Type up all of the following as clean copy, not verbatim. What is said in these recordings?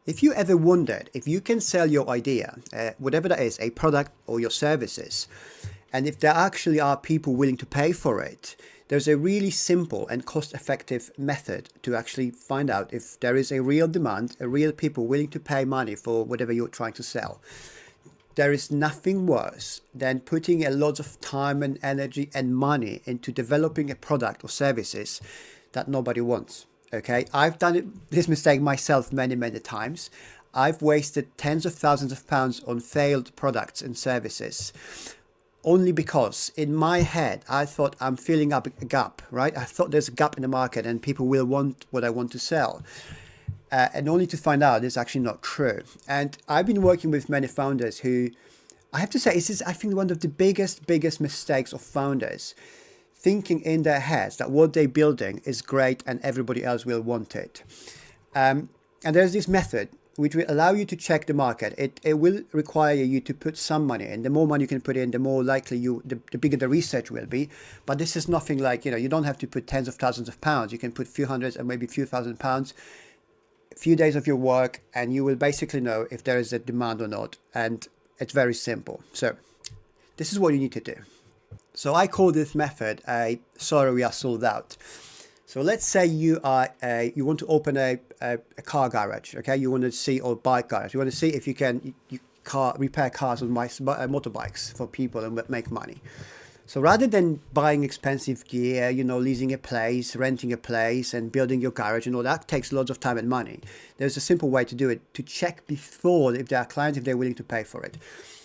If you ever wondered if you can sell your idea, whatever that is, a product or your services, and if there actually are people willing to pay for it, there's a really simple and cost-effective method to actually find out if there is a real demand, a real people willing to pay money for whatever you're trying to sell. There is nothing worse than putting a lot of time and energy and money into developing a product or services that nobody wants. Okay, I've done this mistake myself many times. I've wasted tens of thousands of pounds on failed products and services only because in my head I thought I'm filling up a gap, right? I thought there's a gap in the market and people will want what I want to sell. And only to find out it's actually not true. And I've been working with many founders who, I have to say, this is, I think, one of the biggest mistakes of founders, thinking in their heads that what they're building is great and everybody else will want it. And there's this method which will allow you to check the market. It will require you to put some money in. The more money you can put in, the more likely the bigger the research will be. But this is nothing like, you don't have to put tens of thousands of pounds. You can put a few hundreds and maybe a few £1,000s, a few days of your work, and you will basically know if there is a demand or not. And it's very simple. So this is what you need to do. So I call this method a sorry we are sold out. So let's say you want to open a car garage, okay? You want to see, or bike garage. You want to see if you can repair cars on motorbikes for people and make money. So rather than buying expensive gear, leasing a place, renting a place and building your garage and all that takes lots of time and money. There's a simple way to do it, to check before if there are clients, if they're willing to pay for it.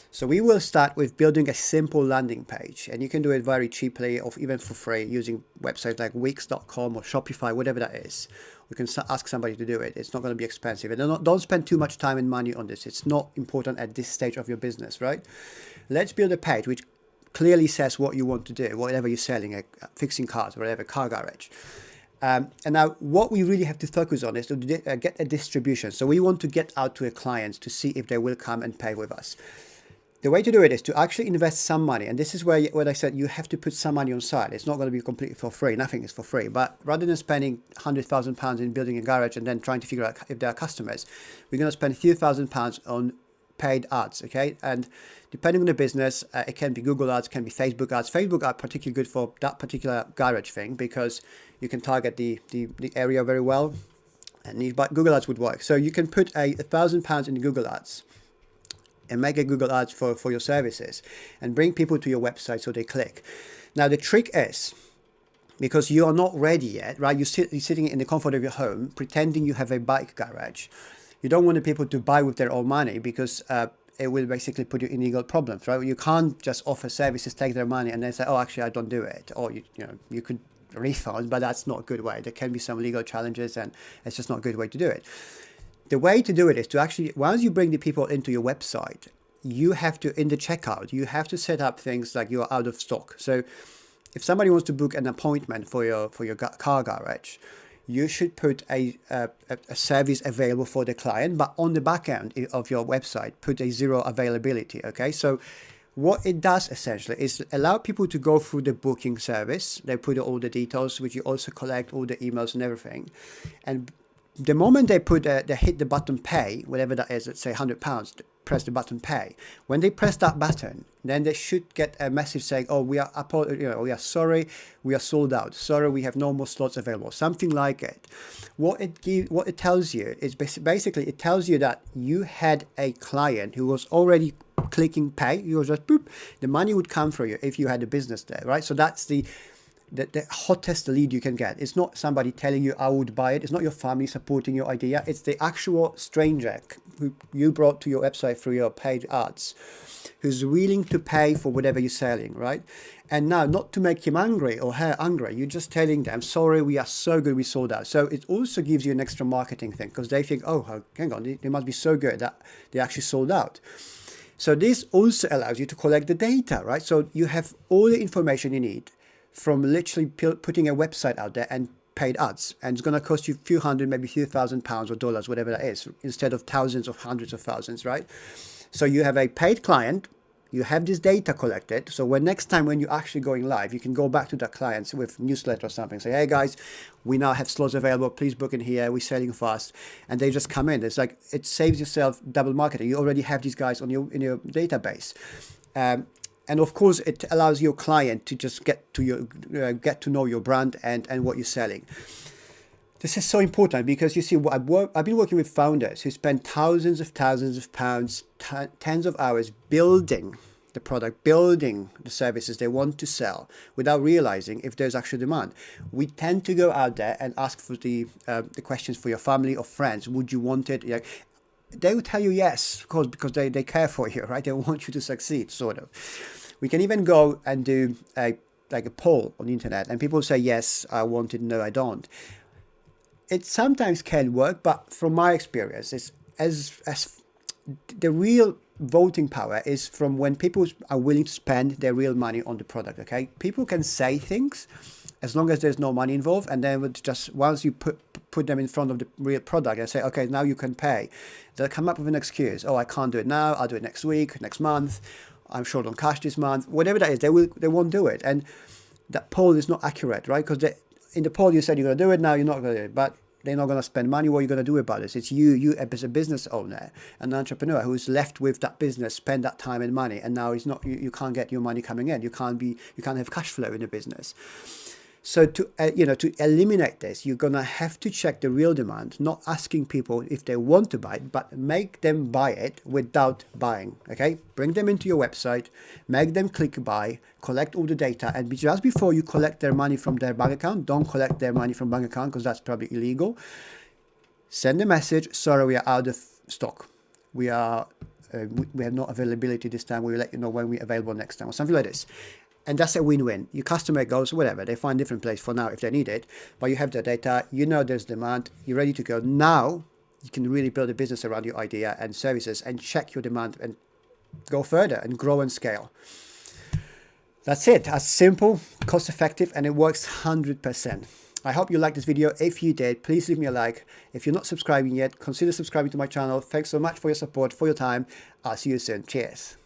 So we will start with building a simple landing page, and you can do it very cheaply or even for free using websites like Wix.com or Shopify, whatever that is. We can ask somebody to do it. It's not going to be expensive. And don't spend too much time and money on this. It's not important at this stage of your business, right? Let's build a page which clearly says what you want to do, whatever you're selling, fixing cars, whatever, car garage. And now what we really have to focus on is to get a distribution. So we want to get out to a client to see if they will come and pay with us. The way to do it is to actually invest some money. And this is where I said you have to put some money on side. It's not going to be completely for free. Nothing is for free. But rather than spending £100,000 in building a garage and then trying to figure out if there are customers, we're going to spend a few £1,000s on paid ads, okay? And depending on the business, it can be Google ads, can be Facebook ads. Facebook are particularly good for that particular garage thing because you can target the area very well. But Google ads would work. So you can put £1,000 in Google ads and make a Google ads for your services and bring people to your website so they click. Now, the trick is, because you are not ready yet, right? You're sitting in the comfort of your home, pretending you have a bike garage. You don't want the people to buy with their own money because it will basically put you in legal problems, right? You can't just offer services, take their money, and then say, oh, actually, I don't do it. Or, you could refund, but that's not a good way. There can be some legal challenges, and it's just not a good way to do it. The way to do it is to actually, once you bring the people into your website, you have to, in the checkout, you have to set up things like you're out of stock. So if somebody wants to book an appointment for your car garage, you should put a service available for the client, but on the back end of your website, put a zero availability, okay? So what it does essentially is allow people to go through the booking service. They put all the details, which you also collect all the emails and everything. And the moment they hit the button pay, whatever that is, let's say £100, press the button pay. When they press that button, then they should get a message saying, "Oh, we are sorry, we are sold out. Sorry, we have no more slots available." Something like it. What it tells you is basically it tells you that you had a client who was already clicking pay. You was just boop, the money would come for you if you had a business there, right? So that's the hottest lead you can get. It's not somebody telling you I would buy it. It's not your family supporting your idea. It's the actual stranger who you brought to your website through your paid ads, who's willing to pay for whatever you're selling, right? And now, not to make him angry or her angry, you're just telling them, sorry, we are so good, we sold out. So it also gives you an extra marketing thing because they think, oh, hang on, they must be so good that they actually sold out. So this also allows you to collect the data, right? So you have all the information you need from literally putting a website out there and paid ads. And it's going to cost you a few hundred, maybe a few £1,000s or dollars, whatever that is, instead of thousands or hundreds of thousands, right? So you have a paid client You have this data collected. So when next time when you're actually going live, you can go back to the clients with newsletter or something. Say, hey guys, we now have slots available. Please book in here. We're selling fast. And they just come in. It's like, it saves yourself double marketing. You already have these guys in your database. And of course, it allows your client to just get to know your brand and what you're selling. This is so important because you see, I've been working with founders who spend thousands of pounds, tens of hours building the product, building the services they want to sell without realizing if there's actual demand. We tend to go out there and ask for the questions for your family or friends. Would you want it? Yeah. They will tell you yes, of course, because they care for you, right? They want you to succeed, sort of. We can even go and do a poll on the internet, and people say, yes, I want it, no, I don't. It sometimes can work, but from my experience, it's as the real voting power is from when people are willing to spend their real money on the product. Okay, people can say things as long as there's no money involved, and then just once you put them in front of the real product and say, okay, now you can pay, they'll come up with an excuse. Oh, I can't do it now. I'll do it next week, next month. I'm short on cash this month. Whatever that is, they won't do it. And that poll is not accurate, right? Because in the poll you said you're going to do it, now you're not going to do it, but they're not going to spend money. What are you going to do about this? It's you as a business owner, an entrepreneur who's left with that business, spend that time and money, and now it's not, you can't get your money coming in. You can't have cash flow in the business. So to eliminate this, you're going to have to check the real demand, not asking people if they want to buy it, but make them buy it without buying, okay? Bring them into your website, make them click buy, collect all the data, and just before you collect their money from their bank account, don't collect their money from bank account because that's probably illegal. Send a message, sorry, we are out of stock. We have no availability this time. We will let you know when we're available next time or something like this. And that's a win-win. Your customer goes, whatever, they find a different place for now if they need it, but you have the data, you know there's demand, you're ready to go. Now you can really build a business around your idea and services and check your demand and go further and grow and scale. That's it. As simple, cost-effective, and it works 100%. I hope you liked this video. If you did, please leave me a like. If you're not subscribing yet, consider subscribing to my channel. Thanks so much for your support, for your time. I'll see you soon. Cheers.